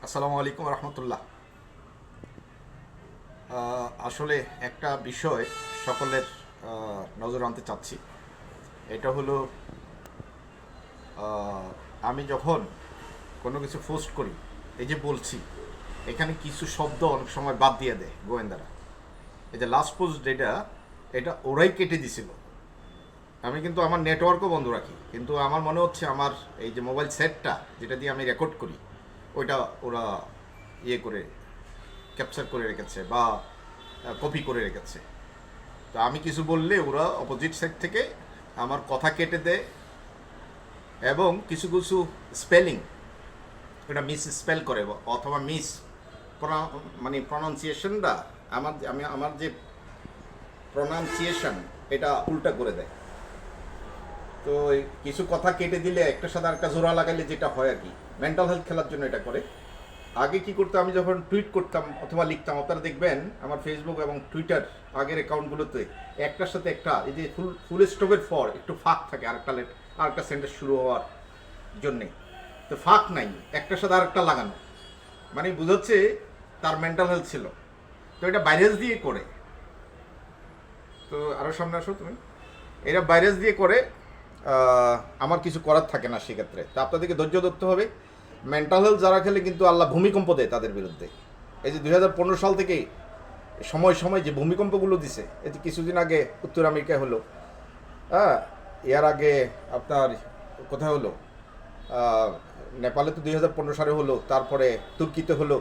আসসালামু আলাইকুম রহমতুল্লাহ। আসলে একটা বিষয় সকলের নজর আনতে চাচ্ছি। এটা হলো আমি যখন কোনো কিছু পোস্ট করি, এই যে বলছি, এখানে কিছু শব্দ অনেক সময় বাদ দিয়ে দেয় গোয়েন্দারা। এই যে লাস্ট পোস্ট যেটা, এটা ওরাই কেটে দিছিল। আমি কিন্তু আমার নেটওয়ার্কও বন্ধ রাখি, কিন্তু আমার মনে হচ্ছে আমার এই যে মোবাইল সেটটা যেটা দিয়ে আমি রেকর্ড করি, ওইটা ওরা ইয়ে করে ক্যাপচার করে রেখেছে বা কপি করে রেখেছে। তো আমি কিছু বললে ওরা অপোজিট সাইড থেকে আমার কথা কেটে দেয়, এবং কিছু কিছু স্পেলিং ওটা মিস স্পেল করে অথবা মিস মানে প্রনাউন্সিয়েশনটা আমার যে প্রনাউন্সিয়েশন এটা উল্টা করে দেয়। তো এই কিছু কথা কেটে দিলে একটার সাথে আরেকটা জোড়া লাগাইলে যেটা হয় আর কি, মেন্টাল হেলথ খেলার জন্য এটা করে। আগে কি করতাম, আমি যখন টুইট করতাম অথবা লিখতাম, আপনারা দেখবেন আমার ফেসবুক এবং টুইটার আগের অ্যাকাউন্টগুলোতে একটার সাথে একটা এই যে ফুল স্টপের পর একটু ফাঁক থাকে আরেকটা সেন্টেন্স শুরু হওয়ার জন্যে। তো ফাঁক নাই, একটার সাথে আরেকটা লাগানো, মানে বুঝাচ্ছে তার মেন্টাল হেলথ ছিল। তো এটা ভাইরাস দিয়ে করে, তো আরও সামনে আসো তুমি, এরা ভাইরাস দিয়ে করে। আমার কিছু করার থাকে না সেক্ষেত্রে। তো আপনাদেরকে ধৈর্য ধরতে হবে। মেন্টাল হেলথ যারা খেলে কিন্তু আল্লাহ ভূমিকম্প দেয় তাদের বিরুদ্ধে। এই যে 2015 সাল থেকে সময় সময় যে ভূমিকম্পগুলো দিছে, এই যে কিছুদিন আগে উত্তর আমেরিকায় হলো, হ্যাঁ, এর আগে আপনার কোথায় হলো, নেপালে তো 2015 সালে হলো, তারপরে তুর্কিতে হলো।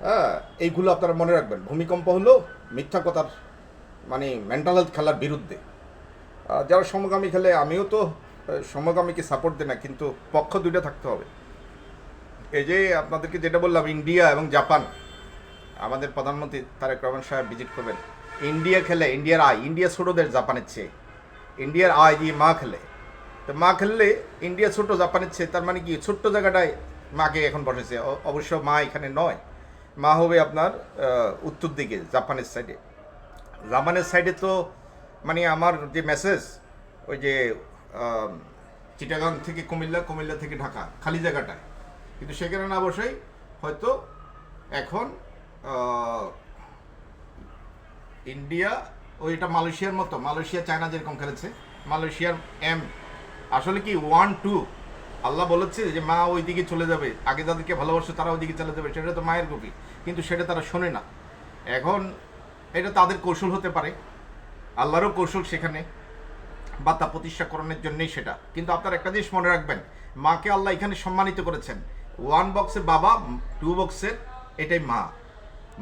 হ্যাঁ, এইগুলো আপনারা মনে রাখবেন, ভূমিকম্প হলো মিথ্যা কথার, মানে মেন্টাল হেলথ খেলার বিরুদ্ধে। যারা সমগামী খেলে, আমিও তো সমগামীকে সাপোর্ট দিই না, কিন্তু পক্ষ দুইটা থাকতে হবে। এই যে আপনাদেরকে যেটা বললাম, ইন্ডিয়া এবং জাপান, আমাদের প্রধানমন্ত্রী তারেক রহমান সাহেব ভিজিট করবেন। ইন্ডিয়া খেলে, ইন্ডিয়ার আয়, ইন্ডিয়া ছোটোদের জাপানের চেয়ে, ইন্ডিয়ার আয় দিয়ে মা খেলে। তো মা খেললে ইন্ডিয়া ছোটো জাপানের চেয়ে, তার মানে কি ছোট্ট জায়গাটায় মাকে এখন বসেছে। অবশ্য মা এখানে নয়, মা হবে আপনার উত্তর দিকে জাপানের সাইডে। জাপানের সাইডে তো মানে আমার যে মেসেজ, ওই যে চিটাগাং থেকে কুমিল্লা, কুমিল্লা থেকে ঢাকা, খালি জায়গাটায়, কিন্তু সেখানে না বসেই হয়তো এখন ইন্ডিয়া, ওইটা মালয়েশিয়ার মতো, মালয়েশিয়া চায়না যেরকম খেলেছে, মালয়েশিয়ার এম আসলে কি 1-2, আল্লাহ বলেছে যে মা ওই দিকে চলে যাবে, আগে যাদেরকে ভালোবাসো তারা ওই দিকে চলে যাবে, সেটা তো মায়ের কপি, কিন্তু সেটা তারা শোনে না। এখন এটা তাদের কৌশল হতে পারে, আল্লাহরও কৌশল সেখানে, বার্তা প্রতিষ্ঠাকরণের জন্যই সেটা। কিন্তু আপনার একটা জিনিস মনে রাখবেন, মাকে আল্লাহ এখানে সম্মানিত করেছেন। 1 বক্সের বাবা, 2 বক্সের এটাই মা।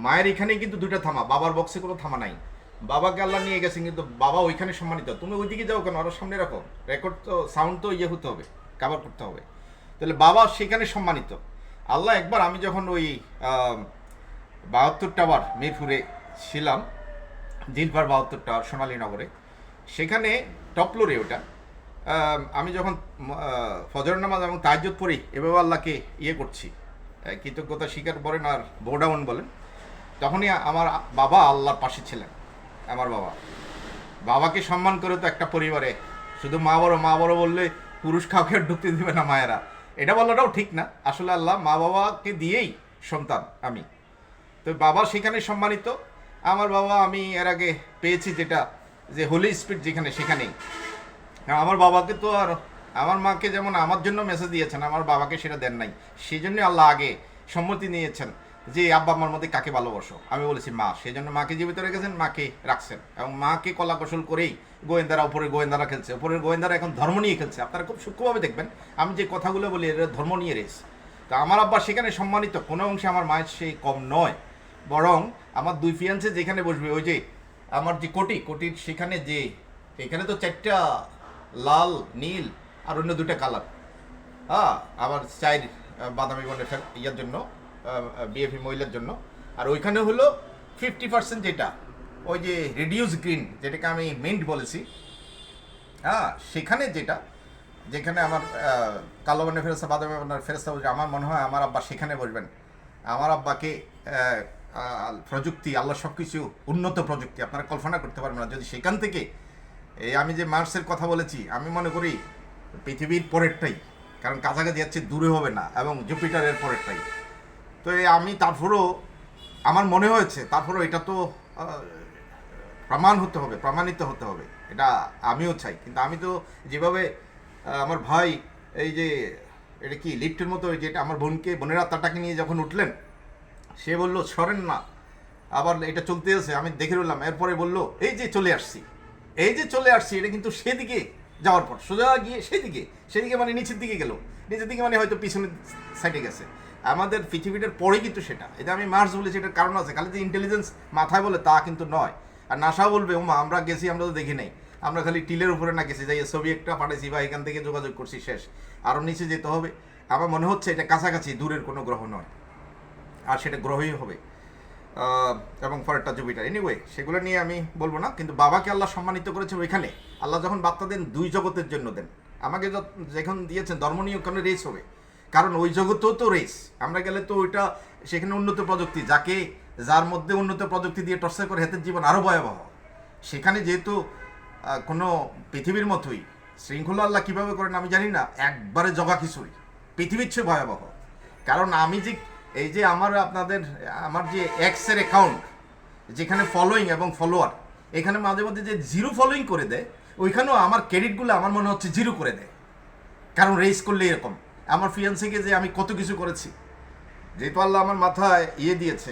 মায়ের এখানেই কিন্তু দুইটা থামা, বাবার বক্সে কোনো থামা নাই। বাবাকে আল্লাহ নিয়ে গেছেন, কিন্তু বাবা ওইখানে সম্মানিত। তুমি ওইদিকে যাও কেন, আরো সামনে রাখো, রেকর্ড তো, সাউন্ড তো ইয়ে হতে হবে, কাভার করতে হবে। তাহলে বাবা সেখানে সম্মানিত। আল্লাহ একবার, আমি যখন ওই 72 টাওয়ার মিরপুরে ছিলাম, দিলবার 72 টাওয়ার সোনালী নগরে, সেখানে টপ ফ্লোরে ওটা, আমি যখন ফজর নামাজ এবং তাহাজ্জুদ পড়ি, এভাবে আল্লাহকে ইয়ে করছি, কৃতজ্ঞতা স্বীকার বলেন আর বোডাউন বলেন, তখনই আমার বাবা আল্লাহর পাশে ছিলেন। আমার বাবা, বাবাকে সম্মান করে তো একটা পরিবারে শুধু মা বড় বললে পুরুষ কাউকে আর ঢুকতে দিবে না মায়েরা, এটা বলাটাও ঠিক না। আসলে আল্লাহ মা বাবাকে দিয়েই সন্তান আমি, তো বাবা সেখানে সম্মানিত। আমার বাবা, আমি এর আগে পেয়েছি যেটা, যে হোলি স্পিরিট যেখানে, সেখানেই। আমার বাবাকে তো আর, আমার মাকে যেমন আমার জন্য মেসেজ দিয়েছেন, আমার বাবাকে সেটা দেন নাই। সেই জন্য আল্লাহ আগে সম্মতি নিয়েছেন যে আব্বা আমার মধ্যে কাকে ভালোবাসো, আমি বলেছি মা, সেই জন্য মাকে জীবিত রেখেছেন, মাকে রাখছেন, এবং মাকে কলা কৌশল করেই গোয়েন্দারা, উপরের গোয়েন্দারা খেলছে, উপরের গোয়েন্দারা এখন ধর্ম নিয়ে খেলছে। আপনারা খুব সূক্ষ্মভাবে দেখবেন, আমি যে কথাগুলো বলি এরা ধর্ম নিয়ে রেস। তো আমার আব্বা সেখানে সম্মানিত, কোনো অংশে আমার মায়ের সেই কম নয়, বরং আমার দুই ফিয়ান্সে যেখানে বসবে, ওই যে আমার যে কোটির সেখানে, যে এখানে তো 4টা লাল, নীল আর অন্য 2টা কালার, হ্যাঁ, আবার চাই বাদামি বর্ণের ইয়ার জন্য, বিএফি মহিলার জন্য। আর ওইখানে হলো 50% যেটা, ওই যে রিডিউস গ্রিন, যেটাকে আমি মিন্ট বলেছি, হ্যাঁ, সেখানে যেটা, যেখানে আমার কালো বর্ণের ফেরস্তা, বাদামি বর্ণের ফেরস্তা বলছে, আমার মনে হয় আমার আব্বা সেখানে বসবেন। আমার আব্বাকে প্রযুক্তি, আল্লাহ সব কিছু উন্নত প্রযুক্তি, আপনারা কল্পনা করতে পারবেন না। যদি সেখান থেকে, এই আমি যে মার্সের কথা বলেছি, আমি মনে করি পৃথিবীর পরেরটাই, কারণ কাছাকাছি যাচ্ছে, দূরে হবে না, এবং জুপিটারের পরেরটাই। তো আমি তারপরও আমার মনে হয়েছে তারপরও এটা তো প্রমাণিত হতে হবে, এটা আমিও চাই। কিন্তু আমি তো যেভাবে আমার ভাই এই যে এটা কি লিফটের মতো যেটা আমার বোনের আত্মাটাকে নিয়ে যখন উঠলেন, সে বলল সরেন না, আবার এটা চলতে আছে, আমি দেখে রইলাম। এরপরে বলল এই যে চলে আসছি, এটা কিন্তু সেদিকে যাওয়ার পর সোজা গিয়ে সেদিকে মানে নিচের দিকে গেল, নিচের দিকে মানে হয়তো পিছনের সাইডে গেছে। আমাদের পৃথিবীটার পরে কিন্তু সেটা, এটা আমি মার্স বলেছি, এটার কারণ আছে। খালি যে ইন্টেলিজেন্স মাথায় বলে তা কিন্তু নয়। আর নাসা বলবে ওমা আমরা গেছি, আমরা তো দেখি নাই, আমরা খালি টিলের উপরে না গেছি, যাই ছবি একটা পাঠাইছি বা এখান থেকে যোগাযোগ করছি, শেষ। আরও নিচে যেতে হবে। আমার মনে হচ্ছে এটা কাছাকাছি, দূরের কোনো গ্রহ নয়, আর সেটা গ্রহই হবে। এবং পরেরটা জুপিটার। এনিওয়ে সেগুলো নিয়ে আমি বলবো না, কিন্তু বাবাকে আল্লাহ সম্মানিত করেছে ওইখানে। আল্লাহ যখন বার্তা দেন দুই জগতের জন্য দেন। আমাকে যখন দিয়েছেন ধর্ম নিয়ে ওখানে রেস হবে, কারণ ওই জগতেও তো রেস। আমরা গেলে তো ওইটা সেখানে উন্নত প্রযুক্তি, যার মধ্যে উন্নত প্রযুক্তি দিয়ে টর্চার করে হেতের জীবন আরও ভয়াবহ। সেখানে যেহেতু কোনো পৃথিবীর মতোই শৃঙ্খলা আল্লাহ কীভাবে করেন আমি জানি না, একবারে জগা খিচুড়ি, পৃথিবীর চেয়ে ভয়াবহ। কারণ আমি যে এই যে আমার যে এক্সের অ্যাকাউন্ট, যেখানে ফলোয়িং এবং ফলোয়ার, এখানে মাঝে মধ্যে যে জিরো ফলোয়িং করে দেয়, ওইখানেও আমার ক্রেডিটগুলো আমার মনে হচ্ছে জিরো করে দেয়। কারণ রেস করলে এরকম, আমার ফিয়ান্সিকে যে আমি কত কিছু করেছি, যেহেতু আল্লাহ আমার মাথায় দিয়েছে,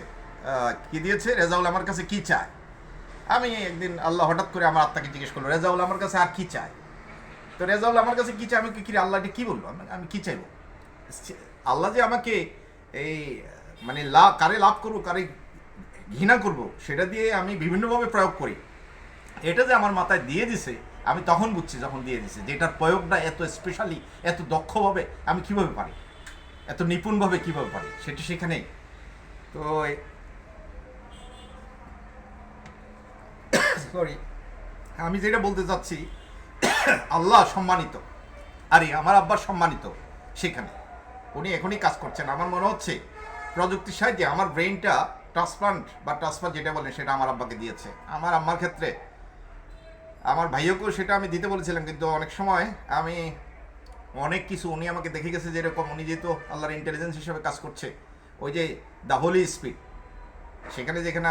কি দিয়েছে, রেজাউল আমার কাছে কি চায়। আমি একদিন আল্লাহ হঠাৎ করে আমার আত্মাকে জিজ্ঞেস করলো, রেজাউল আমার কাছে আর কি চায়। তো রেজাউল আমার কাছে কি চায়, আমি কি আল্লাহ এটা কী বলবো, আমি কি চাইবো। আল্লাহ যে আমাকে এই মানে কারে লাভ করবো কারে ঘৃণা করব, সেটা দিয়ে আমি বিভিন্নভাবে প্রয়োগ করি। এটা যে আমার মাথায় দিয়ে দিছে, আমি তখন বুঝছি যখন দিয়ে দিছে, যে এটার প্রয়োগটা এত স্পেশালি, এত দক্ষভাবে আমি কীভাবে পারি, এত নিপুণভাবে কীভাবে পারি, সেটা সেখানেই। তো সরি, আমি যেটা বলতে চাচ্ছি, আল্লাহ সম্মানিত, আরে আমার আব্বা সম্মানিত সেখানে। উনি এখনই কাজ করছেন। আমার মনে হচ্ছে প্রযুক্তির সাহায্যে আমার ব্রেইনটা ট্রান্সফার যেটা বলেন, সেটা আমার আব্বাকে দিয়েছে। আমার আম্মার ক্ষেত্রে আমার ভাইয়াকেও সেটা আমি দিতে বলেছিলাম, কিন্তু অনেক সময় আমি অনেক কিছু উনি আমাকে দেখে গেছে, যেরকম উনি যেহেতু আল্লাহর ইন্টেলিজেন্স হিসেবে কাজ করছে, ওই যে দ্য হোলি স্পিড, সেখানে যেখানে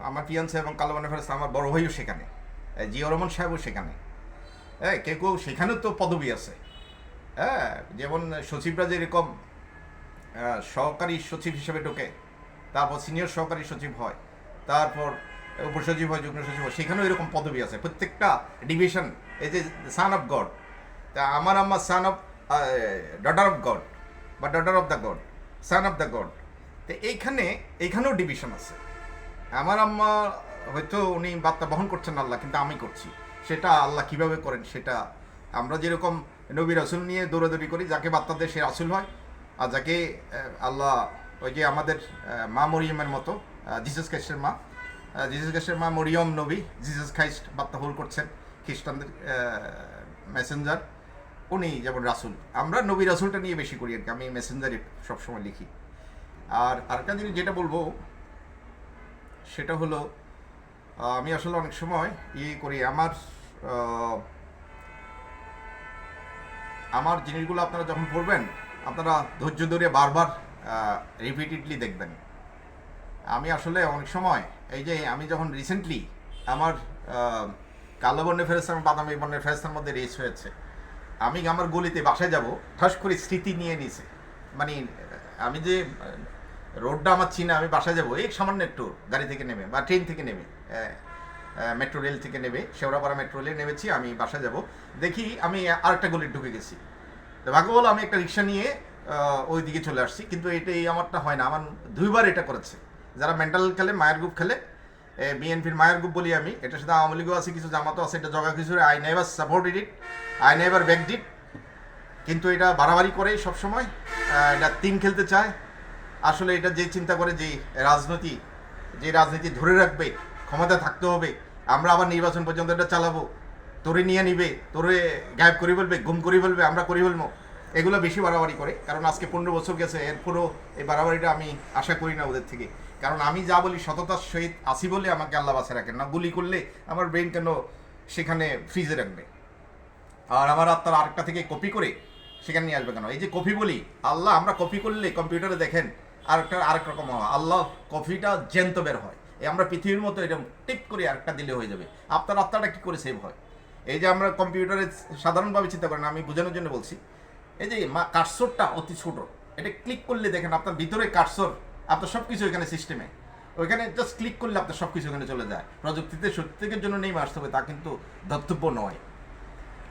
আমার ফিয়ান্সে এবং কালোবানে ফেরেস্তা, আমার বড় ভাইও সেখানে, জিয়া রহমান সাহেবও সেখানে, হ্যাঁ, কেউ সেখানেও তো পদবি আছে। হ্যাঁ, যেমন সচিবরা যেরকম সহকারী সচিব হিসেবে ঢোকে, তারপর সিনিয়র সহকারী সচিব হয়, তারপর উপসচিব হয়, যুগ্ম সচিব হয়, সেখানেও এরকম পদবি আছে প্রত্যেকটা ডিভিশন। এই যে সান অফ গড, তা আমার আম্মা son of daughter of god বা daughter of the god, son of the god. তো এইখানেও ডিভিশন আছে। আমার আম্মা হয়তো উনি বার্তা বহন করছেন আল্লাহ, কিন্তু আমি করছি। সেটা আল্লাহ কিভাবে করেন, সেটা আমরা যেরকম নবী রাসূল নিয়ে দৌড়াদৌড়ি করি, যাকে বার্তা দেয় সে রাসূল হয়, আর যাকে আল্লাহ ওই যে আমাদের মা মরিয়মের মতো, জিসাস খ্রাইস্টের মা মরিয়ম নবী, জিসাস খ্রাইস্ট বার্তা হোল করছেন, খ্রিস্টানদের মেসেঞ্জার, উনি যেমন রাসূল। আমরা নবী রাসূলটা নিয়ে বেশি করি আর কি, আমি মেসেঞ্জারে সবসময় লিখি। আর আরেকটা জিনিস যেটা বলবো, সেটা হলো আমি আসলে অনেক সময় করি, আমার জিনিসগুলো আপনারা যখন পড়বেন, আপনারা ধৈর্য ধরে বারবার রিপিটেডলি দেখবেন। আমি আসলে অনেক সময় এই যে আমি যখন রিসেন্টলি আমার কালো বর্ণের ফেরেস্তার বাদামি বর্ণের ফেরেস্তার মধ্যে রেস হয়েছে, আমি আমার গলিতে বাসায় যাব, ঠাস করে স্মৃতি নিয়ে নিছে। মানে আমি যে রোডটা আমার চিনা, আমি বাসায় যাবো, এই সামান্য একটু গাড়ি থেকে নেমে বা ট্রেন থেকে নেমে, মেট্রো রেল থেকে নেমে, শেওড়াপাড়া মেট্রো রেলে নেমেছি, আমি বাসায় যাব, দেখি আমি আরেকটা গলির ঢুকে গেছি। তো ভাগ্য বলো আমি একটা রিক্সা নিয়ে ওই দিকে চলে আসছি। কিন্তু এই আমারটা হয় না, আমার দুইবার এটা করেছে। যারা মেন্টাল খেলে, মায়ের গ্রুপ খেলে, বিএনপির মায়ের গ্রুপ বলি আমি, এটার সাথে আওয়ামী লীগও আছে, কিছু জামাতও আছে, এটা জগা খিচুড়ি, I never supported it, I never backed it. কিন্তু এটা বাড়াবাড়ি করে সবসময়, এটা টিম খেলতে চায়। আসলে এটা যে চিন্তা করে যে রাজনীতি ধরে রাখবে, ক্ষমতা থাকতে হবে, আমরা আবার নির্বাচন পর্যন্ত এটা চালাবো, তোরে নিয়ে নিবে, তোরে গায়েব করে ফেলবে, গুম করে ফেলবে, আমরা করে ফেলবো, এগুলো বেশি বাড়াবাড়ি করে। কারণ আজকে 15 বছর গেছে, এরপরও এই বাড়াবাড়িটা আমি আশা করি না ওদের থেকে। কারণ আমি যা বলি সততার সহিত আসি বলে আমাকে আল্লাহ বাঁচে রাখেন না। গুলি করলে আমার ব্রেন কেন সেখানে ফ্রিজে রাখবে। আর আমার আত্মার আরেকটা থেকে কপি করে সেখানে নিয়ে আসবে কেন? এই যে কপি বলি, আল্লাহ আমরা কপি করলে কম্পিউটারে দেখেন আরেক রকম হয়, আল্লাহ কফিটা জ্যান্ত বের হয়। এই আমরা পৃথিবীর মতো এরকম টিপ করে আরেকটা দিলে হয়ে যাবে। আপনার আত্মাটা কী করে সেভ হয়? এই যে আমরা কম্পিউটারে সাধারণভাবে চিন্তা করেন, আমি বোঝানোর জন্য বলছি, এই যে কার্সরটা অতি ছোট, এটা ক্লিক করলে দেখেন আপনার ভিতরে কার্সর, আপনার সব কিছু এখানে সিস্টেমে, ওইখানে জাস্ট ক্লিক করলে আপনার সব কিছু এখানে চলে যায়। প্রযুক্তিতে সত্যিকের জন্য নেমে আসতে হবে তা কিন্তু ধর্তব্য নয়।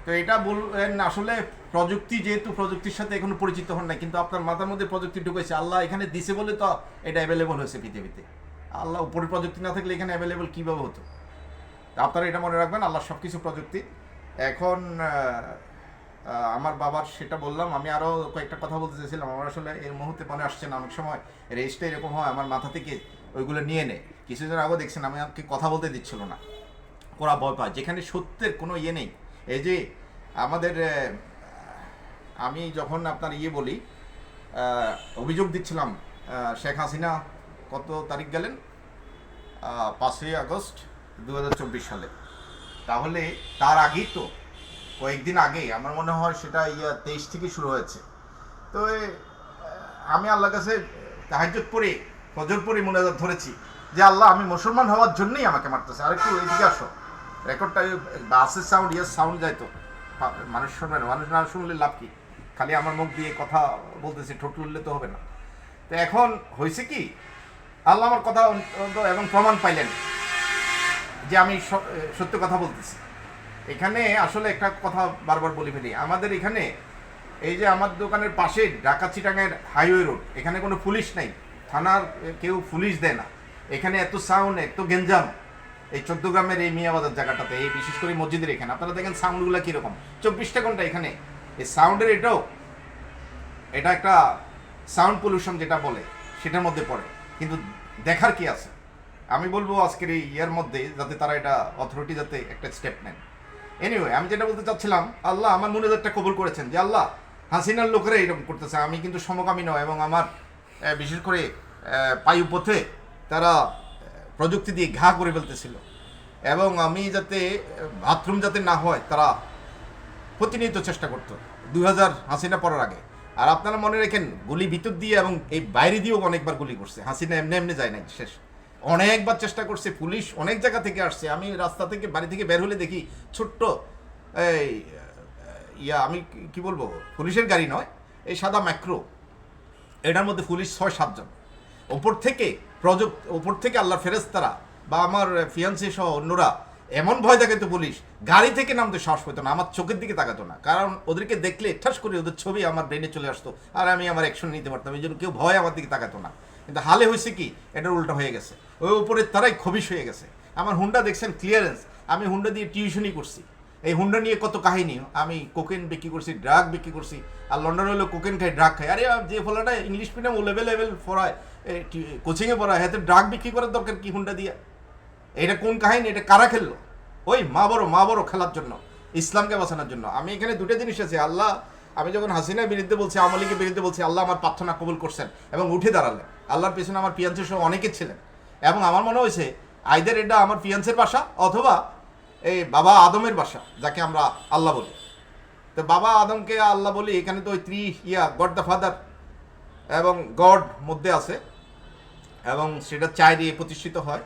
তো এটা বলবেন আসলে প্রযুক্তি, যেহেতু প্রযুক্তির সাথে এখনো পরিচিত হন না, কিন্তু আপনার মাথার মধ্যে প্রযুক্তি ঢুকেছে, আল্লাহ এখানে দিছে বলে তো এটা অ্যাভেলেবল হয়েছে পৃথিবীতে। আল্লাহ উপরে প্রযুক্তি না থাকলে এখানে অ্যাভেলেবল কীভাবে হতো? আপনারা এটা মনে রাখবেন, আল্লাহ সব কিছু প্রযুক্তি। এখন আমার বাবার সেটা বললাম, আমি আরও কয়েকটা কথা বলতে চেয়েছিলাম, আমার আসলে এই মুহূর্তে মনে আসছে না। অনেক সময় রেস্টটা এরকম হয়, আমার মাথা থেকে ওইগুলো নিয়ে নেয়। কিছুদিন আগেও দেখছেন আমি আমাকে কথা বলতে দিচ্ছিল না, ওরা ভয় পায়, যেখানে সত্যের কোনো ইয়ে নেই। এই যে আমাদের আমি যখন আপনার বলি, অভিযোগ দিচ্ছিলাম শেখ হাসিনা কত তারিখ গেলেন, 5ই আগস্ট 2024 সালে, তাহলে তার আগেই তো কয়েকদিন আগে আমার মনে হয় সেটা 23 থেকে শুরু হয়েছে। তো আমি আল্লাহর কাছে তাহাজ্জুদ পড়ে ফজর পড়ে মুনাজাত ধরেছি যে আল্লাহ আমি মুসলমান হওয়ার জন্যই আমাকে মারতেছে। আর একটু এদিকে আসো, রেকর্ডটা বাসের সাউন্ড সাউন্ড যায় তো মানুষ শুনবে না, মানুষ না শুনলে লাভ কি? খালি আমার মুখ দিয়ে কথা বলতেছি, ঠোঁট উঠলে তো হবে না। তো এখন হয়েছে কি, আল্লাহ আমার কথা এবং প্রমাণ পাইলেন যে আমি সত্য কথা বলতেছি। এখানে আসলে একটা কথা বারবার বলি ফেলি, আমাদের এখানে এই যে আমার দোকানের পাশে ঢাকা চিটাগাংয়ের হাইওয়ে রোড, এখানে কোনো পুলিশ নাই, থানার কেউ পুলিশ দেয় না। এখানে এত সাউন্ড, এত গেঞ্জাম, এই 14 গ্রামের এই মিয়াবাজার জায়গাটাতে, এই বিশেষ করে মসজিদের এখানে আপনারা দেখেন সাউন্ডগুলো কীরকম, 24টা ঘন্টা এখানে এই সাউন্ডের। এটা একটা সাউন্ড পলিউশন যেটা বলে সেটার মধ্যে পড়ে, কিন্তু দেখার কি আছে? আমি বলবো আজকের এই ইয়ার মধ্যে যাতে তারা এটা অথরিটি যাতে একটা স্টেপ নেন। এনিওয়ে, আমি যেটা বলতে চাচ্ছিলাম, আল্লাহ আমার মুনাজাতটা কবুল করেছেন যে আল্লাহ হাসিনার লোকেরা এরকম করতেছে, আমি কিন্তু সমকামী নয়, এবং আমার বিশেষ করে পায়ুপথে তারা প্রযুক্তি দিয়ে ঘা করে ফেলতেছিল, এবং আমি যাতে বাথরুম যাতে না হয় তারা প্রতিনিয়ত চেষ্টা করতো 2000 হাসিনা পড়ার আগে। আর আপনারা মনে রাখেন, গুলি ভিতর দিয়ে এবং এই বাইরে দিয়েও অনেকবার গুলি করছে। হাসিনা এমনি এমনি যায় নাই, শেষ অনেকবার চেষ্টা করছে, পুলিশ অনেক জায়গা থেকে আসছে। আমি রাস্তা থেকে বাড়ি থেকে বের হলে দেখি ছোট্ট এই আমি কি বলবো, পুলিশের গাড়ি নয়, এই সাদা ম্যাক্রো, এটার মধ্যে পুলিশ 6-7 জন। ওপর থেকে আল্লাহর ফেরেশতারা বা আমার ফিয়ান্সি সহ অন্যরা এমন ভয় দেখাতো, পুলিশ গাড়ি থেকে নামতে সাহস পেতো না, আমার চোখের দিকে তাকাতো না, কারণ ওদেরকে দেখলে ঠাস করে ওদের ছবি আমার ব্রেনে চলে আসতো আর আমি আমার অ্যাকশন নিতে পারতাম। এই জন্য কেউ ভয় আমার দিকে তাকাতো না। কিন্তু হালে হয়েছে কি, এটার উল্টা হয়ে গেছে, ওই উপরে তারাই খবিশ হয়ে গেছে। আমার হুন্ডা দেখছেন ক্লিয়ারেন্স, আমি হুন্ডা দিয়ে টিউশনই করছি। এই হুন্ডা নিয়ে কত কাহিনী, আমি কোকেন বিক্রি করছি, ড্রাগ বিক্রি করছি, আর লন্ডনে হলো কোকেন খাই, ড্রাগ খাই। আরে যে ফলাটা ইংলিশ মিডিয়াম ও লেভেল পড়ায়, কোচিংয়ে পড়ায়, হাতে ড্রাগ বিক্রি করার দরকার কি হুন্ডা দিয়া? এটা কোন কাহিনী? এটা কারা খেললো? ওই মা বড় খেলার জন্য, ইসলামকে বাঁচানোর জন্য। আমি এখানে দুটো জিনিস আছে, আল্লাহ আমি যখন হাসিনার বিরুদ্ধে বলছি, আওয়ামী লীগের বিরুদ্ধে বলছি, আল্লাহ আমার প্রার্থনা কবুল করছেন এবং উঠে দাঁড়ালেন। আল্লাহর পেছনে আমার ফিয়ান্সের সহ অনেকে ছিলেন, এবং আমার মনে হয়েছে আইদের এটা আমার ফিয়ান্সের বাসা অথবা এই বাবা আদমের বাসা, যাকে আমরা আল্লাহ বলি। তো বাবা আদমকে আল্লাহ বলি, এখানে তো ওই গড দ্য ফাদার এবং গড মধ্যে আছে, এবং সেটা চাই দিয়ে প্রতিষ্ঠিত হয়,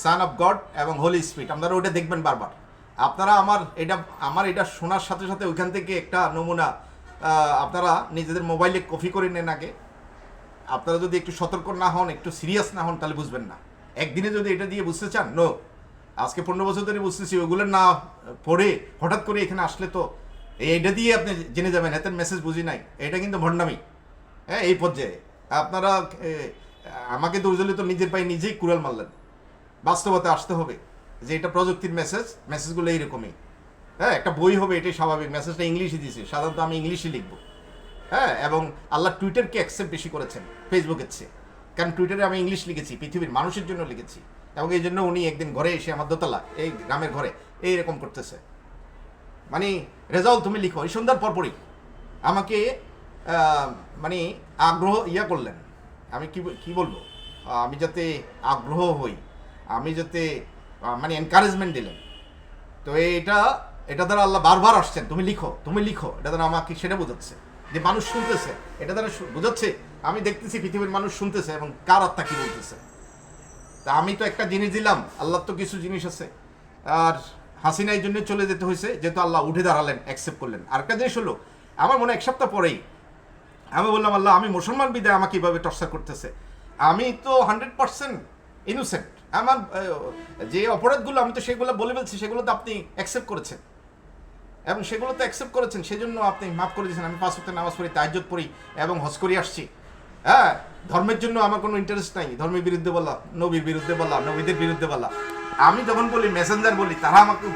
সান অফ গড এবং হোলি স্পিরিট। আপনারা ওইটা দেখবেন বারবার। আপনারা আমার এটা শোনার সাথে সাথে ওইখান থেকে একটা নমুনা আপনারা নিজেদের মোবাইলে কপি করে নেন আগে। আপনারা যদি একটু সতর্ক না হন, একটু সিরিয়াস না হন, তাহলে বুঝবেন না। একদিনে যদি এটা দিয়ে বুঝতে চান, নো, আজকে 15 বছর ধরে বুঝতেছি, ওইগুলো না পড়ে হঠাৎ করে এখানে আসলে তো এইটা দিয়ে আপনি জেনে যাবেন হাতের মেসেজ বুঝি নাই, এটা কিন্তু ভণ্ডামি। হ্যাঁ, এই পর্যায়ে আপনারা আমাকে দৌড়লে তো নিজের পায়ে নিজেই কুড়াল মারলেন। বাস্তবতা আসতে হবে যে এটা প্রযুক্তির মেসেজগুলো এইরকমই। হ্যাঁ, একটা বই হবে, এটাই স্বাভাবিক। মেসেজটা ইংলিশে দিয়েছে, সাধারণত আমি ইংলিশে লিখবো। হ্যাঁ, এবং আল্লাহ টুইটারকে অ্যাকসেপ্ট বেশি করেছেন ফেসবুকের চেয়ে, কারণ টুইটারে আমি ইংলিশ লিখেছি, পৃথিবীর মানুষের জন্য লিখেছি, এবং এই জন্য উনি একদিন ঘরে এসে আমার দোতলা এই গ্রামের ঘরে এইরকম করতেছে, মানে রেজাউল তুমি লিখো। এই সন্ধ্যার পরপরই আমাকে মানে আগ্রহ করলেন, আমি কি বলবো, আমি যাতে আগ্রহ হই, আমি যাতে মানে এনকারেজমেন্ট দিলেন। তো এটা দ্বারা আল্লাহ বারবার আসছেন, তুমি লিখো, এটা দ্বারা আমাকে সেটা বোঝাচ্ছে। যে মানুষ শুনতেছে, এটা দ্বারা বোঝাচ্ছে আমি দেখতেছি পৃথিবীর মানুষ শুনতেছে এবং কার আত্মা কি বলতেছে। তা আমি তো একটা জিনিস দিলাম, আল্লাহর তো কিছু জিনিস আছে। আর হাসিনা এই জন্য চলে যেতে হয়েছে যেহেতু আল্লাহ উঠে দাঁড়ালেন, অ্যাকসেপ্ট করলেন। আরেকটা জিনিস হলো, আমার মনে 1 সপ্তাহ পরেই আমি বললাম, আল্লাহ আমি মুসলমান বিদায় আমাকে কীভাবে টর্চার করতেছে, আমি তো 100% ইনোসেন্ট। আমার যে অপরাধগুলো আমি তো সেগুলো বলে ফেলছি, সেগুলো তো আপনি অ্যাকসেপ্ট করেছেন এবং সেগুলো তো অ্যাকসেপ্ট করেছেন, সেজন্য আপনি মাফ করে দিয়েছেন। আমি 5 ওয়াক্ত নামাজ পড়ি, তাহাজ্জুদ পড়ি এবং হজ করে আসছি। হ্যাঁ, ধর্মের জন্য আমার কোনো ইন্টারেস্ট নাই। ধর্মের বিরুদ্ধে বলা, নবীর বিরুদ্ধে বলা, নবীদের বিরুদ্ধে বলা। আমি যখন বলি মেসেঞ্জার বলি, তারা আমাকে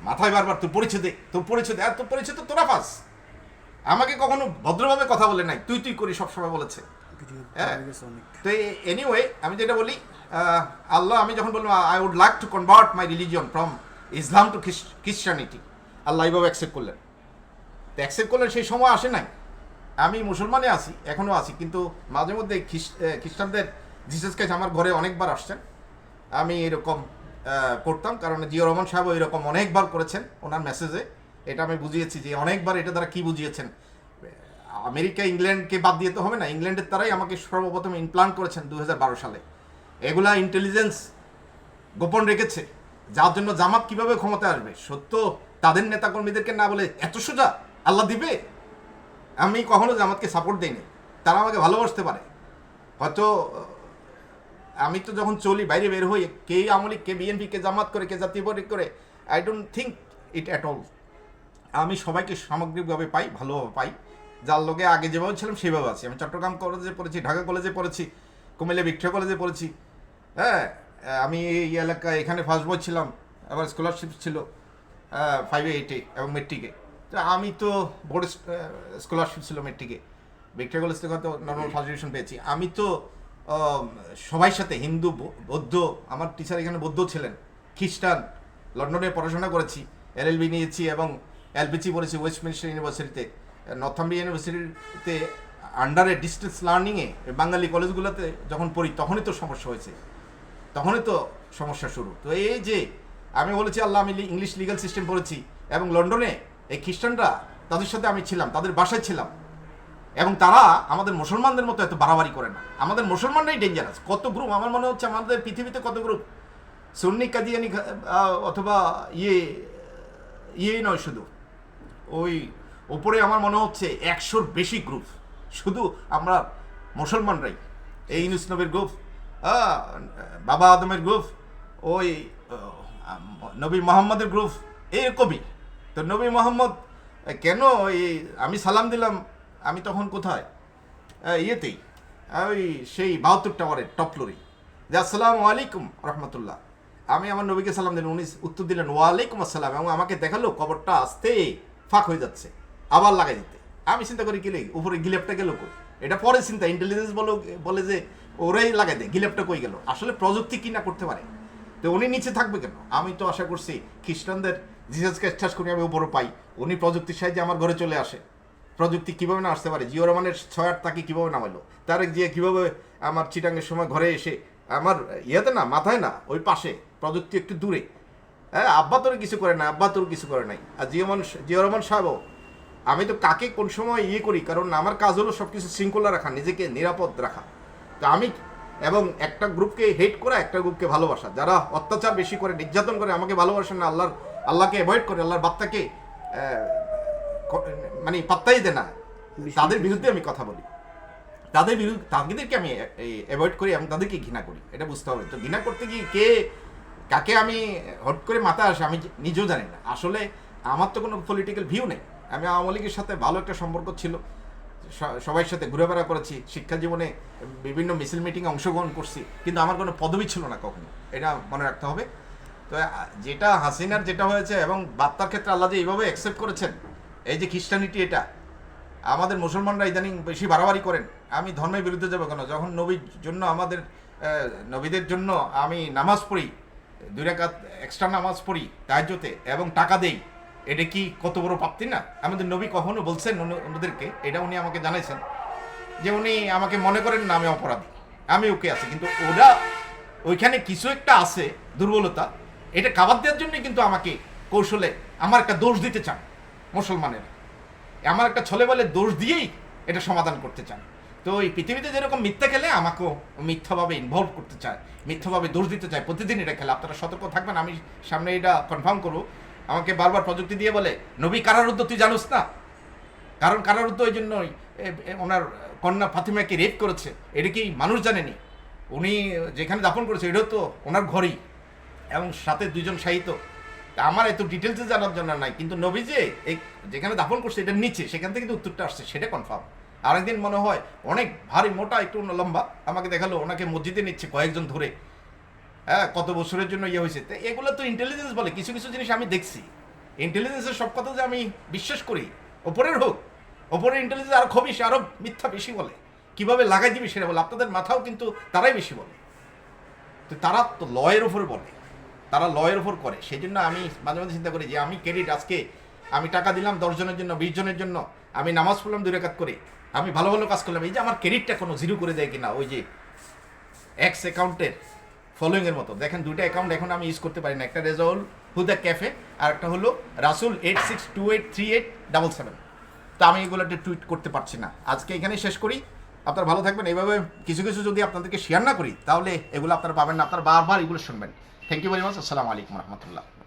মাথায় বারবার তোর পরিচয় দে, তোর পরিচয় দে। আর তোর পরিচয় তো তোরা পাস, আমাকে কখনো ভদ্রভাবে কথা বলে নাই, তুই তুই করি সবসময় বলেছে। হ্যাঁ, তো এনিওয়ে আমি যেটা বলি, আল্লাহ আমি যখন বললাম I would like to convert my religion from Islam to Christianity, আল্লাহ এইভাবে অ্যাকসেপ্ট করলেন। তো অ্যাকসেপ্ট করলেন, সেই সময় আসে নাই। আমি মুসলমানে আছি, এখনও আছি, কিন্তু মাঝে মধ্যে খ্রিস্টানদের জিসাস ক্রাইস্ট আমার ঘরে অনেকবার আসছেন। আমি এরকম করতাম, কারণ জিয়া রহমান সাহেব এরকম অনেকবার করেছেন ওনার মেসেজে। এটা আমি বুঝিয়েছি যে অনেকবার এটা দ্বারা কী বুঝিয়েছেন, আমেরিকা ইংল্যান্ডকে বাদ দিয়ে তো হবে না, ইংল্যান্ডের তারাই আমাকে সর্বপ্রথম ইমপ্লান্ট করেছেন 2012 সালে। এগুলা ইন্টেলিজেন্স গোপন রেখেছে, যার জন্য জামাত কিভাবে ক্ষমতায় আসবে সত্য তাদের নেতাকর্মীদেরকে না বলে এত সোজা আল্লাহ দিবে। আমি কখনো জামাতকে সাপোর্ট দিইনি, তারা আমাকে ভালোবাসতে পারে হয়তো। আমি তো যখন চলি বাইরে বের হই, কে আওয়ামী লীগ, কে বিএনপি, কে জামাত করে, কে জাতীয় পার্টি করে, I don't think it at all. আমি সবাইকে সামগ্রিকভাবে পাই, ভালোভাবে পাই। যার লোকে আগে যেভাবে ছিলাম সেভাবে আছি। আমি চট্টগ্রাম কলেজে পড়েছি, ঢাকা কলেজে পড়েছি, কুমিল্লা ভিক্টোরিয়া কলেজে পড়েছি। হ্যাঁ, আমি এই এলাকায় এখানে ফার্স্ট বয় ছিলাম, আবার স্কলারশিপ ছিল 5-এ 8-এ এবং মেট্রিকে। তো আমি তো বোর্ড স্কলারশিপ ছিল মেট্রিকে, ভিক্টোরিয়া কলেজ থেকে হয়তো নর্মাল ফার্স্ট ডিভিশন পেয়েছি। আমি তো সবাই সাথে, হিন্দু, বৌদ্ধ, আমার টিচার এখানে বৌদ্ধ ছিলেন, খ্রিস্টান, লন্ডনে পড়াশোনা করেছি, LLB নিয়েছি এবং LPG পড়েছি ওয়েস্টমিনিস্টার ইউনিভার্সিটিতে। নর্থাম্বিয়া ইউনিভার্সিটিতে আন্ডারে ডিস্টেন্স লার্নিংয়ে বাঙালি কলেজগুলোতে যখন পড়ি তখনই তো সমস্যা হয়েছে, তখনই তো সমস্যা শুরু। তো এই যে আমি বলেছি আল্লাহ, আমি ইংলিশ লিগাল সিস্টেম পড়েছি এবং লন্ডনে এই খ্রিস্টানরা, তাদের সাথে আমি ছিলাম, তাদের বাসায় ছিলাম, এবং তারা আমাদের মুসলমানদের মতো এত বাড়াবাড়ি করে না। আমাদের মুসলমানরাই ডেঞ্জারাস। কত গ্রুপ, আমার মনে হচ্ছে আমাদের পৃথিবীতে কত গ্রুপ, সুন্নি কাদিয়ানি অথবা ইয়ে নয়, শুধু ওই ওপরে আমার মনে হচ্ছে 100-র বেশি গ্রুপ, শুধু আমরা মুসলমানরাই। এই ইউনুস নবীর গ্রুপ, বাবা আদমের গ্রুপ, ওই নবী মোহাম্মদের গ্রুপ, এরকমই। তো নবী মোহাম্মদ কেন এই আমি সালাম দিলাম, আমি তখন কোথায়, ইয়েতেই, ওই সেই 72 টাওয়ারের টপ ফ্লোরে, যে আসসালামু আলাইকুম রহমতুল্লাহ। আমি আমার নবীকে সালাম দিলাম, উনি উত্তর দিলেন ওয়ালাইকুম আসসালাম, এবং আমাকে দেখালো কবরটা আসতে ফাঁক হয়ে যাচ্ছে, আবার লাগাই দিতে। আমি চিন্তা করি গেলে উপরে গিলেপটা গেল কই, এটা পরে চিন্তা, ইন্টেলিজেন্স বলে যে ওরাই লাগাই দেয়, গিলেপটা কই গেল। আসলে প্রযুক্তি কি না করতে পারে, তো উনি নিচে থাকবে কেন? আমি তো আশা করছি খ্রিস্টানদের জিসাসকে ঠাস করে আমি উপরে পাই, উনি প্রযুক্তির সাহায্যে আমার ঘরে চলে আসে। প্রযুক্তি কীভাবে না আসতে পারে? জিও রহমানের 6-8 তাকে কীভাবে নামাইলো, তারেক জিয়া কীভাবে আমার চিটাঙ্গের সময় ঘরে এসে, আমার ইয়েতে না, মাথায় না, ওই পাশে, প্রযুক্তি একটু দূরে। হ্যাঁ, আব্বা তোর কিছু করে না, আব্বা তোর কিছু করে নাই। আর জিয়া রহমান সাহেবও, আমি তো কাকে কোন সময় ইয়ে করি, কারণ আমার কাজ হলো সব কিছু শৃঙ্খলা রাখা, নিজেকে নিরাপদ রাখা। তো আমি এবং একটা গ্রুপকে হেট করা, একটা গ্রুপকে ভালোবাসা। যারা অত্যাচার বেশি করে, নির্যাতন করে, আমাকে ভালোবাসে না, আল্লাহকে অ্যাভয়েড করে, আল্লাহর বার্তাকে মানে পাত্তাই দেয় না, তাদের বিরুদ্ধে আমি কথা বলি, তাদেরকে আমি অ্যাভয়েড করি এবং তাদেরকে ঘৃণা করি। এটা বুঝতে হবে। তো ঘৃণা করতে গিয়ে কাকে আমি হট করে মাথা আসে আমি নিজেও জানি না। আসলে আমার তো কোনো পলিটিক্যাল ভিউ নেই। আমি আওয়ামী লীগের সাথে ভালো একটা সম্পর্ক ছিল, সবার সাথে ঘুরেফেরা করেছি, শিক্ষা জীবনে বিভিন্ন মিছিল মিটিংয়ে অংশগ্রহণ করছি, কিন্তু আমার কোনো পদবি ছিল না কখনো, এটা মনে রাখতে হবে। তো যেটা হাসিনার যেটা হয়েছে এবং বার্তার ক্ষেত্রে আল্লাহ যে এইভাবে অ্যাকসেপ্ট করেছেন, এই যে খ্রিস্টানিটি, এটা আমাদের মুসলমানরা ইদানিং বেশি বাড়াবাড়ি করেন। আমি ধর্মের বিরুদ্ধে যাবো কেন? যখন নবীর জন্য, আমাদের নবীদের জন্য আমি নামাজ পড়ি, 2 রাকাত এক্সট্রা নামাজ পড়ি তাহাজ্জুদে এবং টাকা দেই, এটা কি কত বড় প্রাপ্তি না? আমাদের নবী কখনো বলছেন ওদেরকে, এটা উনি আমাকে জানাইছেন যে উনি আমাকে মনে করেন না আমি অপরাধী, আমি ওকে আছি, কিন্তু ওরা ওইখানে কিছু একটা আছে দুর্বলতা, এটা কাবাদ দেওয়ার জন্যই কিন্তু আমাকে কৌশলে আমার একটা দোষ দিতে চান মুসলমানেরা। আমার একটা ছলে বলে দোষ দিয়েই এটা সমাধান করতে চান। তো এই পৃথিবীতে যেরকম মিথ্যা খেলে আমাকেও মিথ্যাভাবে ইনভলভ করতে চায়, মিথ্যাভাবে দোষ দিতে চায়, প্রতিদিন এটা খেলে। আপনারা সতর্ক থাকবেন, আমি সামনে এটা কনফার্ম করবো। আমাকে বারবার প্রযুক্তি দিয়ে বলে নবী কারারুদ্ধ তুই জানোস না, কারণ কারারুদ্ধ ওই জন্যই ওনার কন্যা ফাতিমাকে রেপ করেছে, এটা কি মানুষ জানেনি? উনি যেখানে দাফন করেছে এটাও তো ওনার ঘরেই, এবং সাথে দুজন শাহিত। আমার এত ডিটেলসে জানার জন্য নাই, কিন্তু নবী যে এই যেখানে দাফন করছে এটার নিচে, সেখান থেকে কিন্তু উত্তরটা আসছে, সেটা কনফার্ম। আরেকদিন মনে হয় অনেক ভারী মোটা একটু লম্বা আমাকে দেখালো, ওনাকে মসজিদে নিচ্ছে কয়েকজন ধরে, হ্যাঁ কত বছরের জন্য ইয়ে হয়েছে। তো এগুলো তো ইন্টেলিজেন্স বলে। কিছু কিছু জিনিস আমি দেখছি, ইন্টেলিজেন্সের সব কথা যে আমি বিশ্বাস করি, ওপরের হোক, ওপরের ইন্টেলিজেন্স আরও খবিস, আরও মিথ্যা বেশি বলে, কিভাবে লাগাই দিবি সেটা বলে। আপনাদের মাথাও কিন্তু তারাই বেশি বলে। তো তারা তো লয়ের ওপরে বলে, তারা লয়ের ওপর করে। সেই জন্য আমি মাঝে মাঝে চিন্তা করি যে আমি ক্রেডিট, আজকে আমি টাকা দিলাম 10 জনের জন্য, 20 জনের জন্য, আমি নামাজ পড়লাম 2 রাকাত করে, আমি ভালো ভালো কাজ করলাম, এই যে আমার ক্রেডিটটা কোনো জিরো করে দেয় কিনা। ওই যে এক্স অ্যাকাউন্টের ফলোয়িংয়ের মতো দেখেন, 2টা অ্যাকাউন্ট এখন আমি ইউজ করতে পারি না, একটা রেজাউল হুদা ক্যাফে আর একটা হলো রাসুল 86283877। তো আমি এগুলোতে টুইট করতে পারছি না। আজকে এখানেই শেষ করি। আপনারা ভালো থাকবেন। এইভাবে কিছু কিছু যদি আপনাদেরকে শেয়ার না করি তাহলে এগুলো আপনারা পাবেন না, আপনারা বারবার এগুলো শুনবেন। Thank you very much. আসসালামু আলাইকুম রহমতুল্লাহ।